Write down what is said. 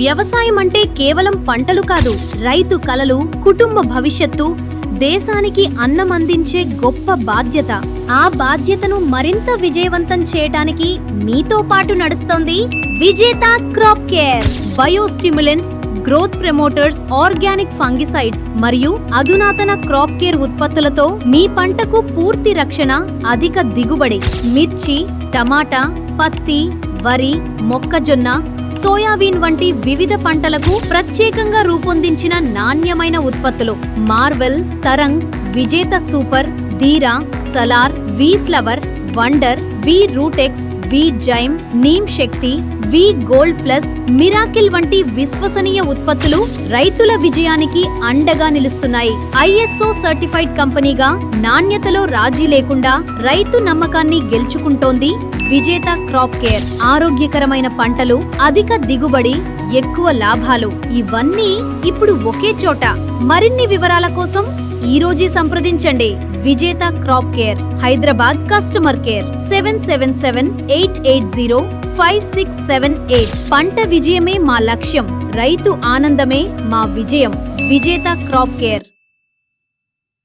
వ్యవసాయం అంటే కేవలం పంటలు కాదు, రైతు కలలు, కుటుంబ భవిష్యత్తు, దేశానికి అన్నం అందించే గొప్ప బాధ్యత. ఆ బాధ్యతను మరింత విజయవంతం చేయడానికి మీతో పాటు నడుస్తోంది Vijetha crop care. Biostimulants, growth promoters, organic fungicides మరియు అధునాతన క్రాప్ కేర్ ఉత్పత్తులతో మీ పంటకు పూర్తి రక్షణ, అధిక దిగుబడి. మిర్చి, టమాటా, పత్తి, వరి, మొక్కజొన్న, సోయాబీన్ వంటి వివిధ పంటలకు ప్రత్యేకంగా రూపొందించిన నాణ్యమైన ఉత్పత్తులు. మార్వెల్, తరంగ్, విజేత సూపర్, ధీరా, సలార్, వి ఫ్లవర్, వండర్, వి రూటెక్స్, వి జైమ్, నీమ్ శక్తి, వి గోల్డ్ ప్లస్, మిరాకిల్ వంటి విశ్వసనీయ ఉత్పత్తులు రైతుల విజయానికి అండగా నిలుస్తున్నాయి. ఐఎస్ఓ సర్టిఫైడ్ కంపెనీగా నాణ్యతలో రాజీ లేకుండా రైతు నమ్మకాన్ని గెలుచుకుంటోంది విజేత క్రాప్ కేర్. ఆరోగ్యకరమైన పంటలు, అధిక దిగుబడి, ఎక్కువ లాభాలు, ఇవన్నీ ఇప్పుడు ఒకే చోట. మరిన్ని వివరాల కోసం ఈ రోజే సంప్రదించండి విజేత crop care, Hyderabad. Customer care 7778805678. పంట విజయమే మా లక్ష్యం, రైతు ఆనందమే మా విజయం. విజేత క్రాప్ కేర్.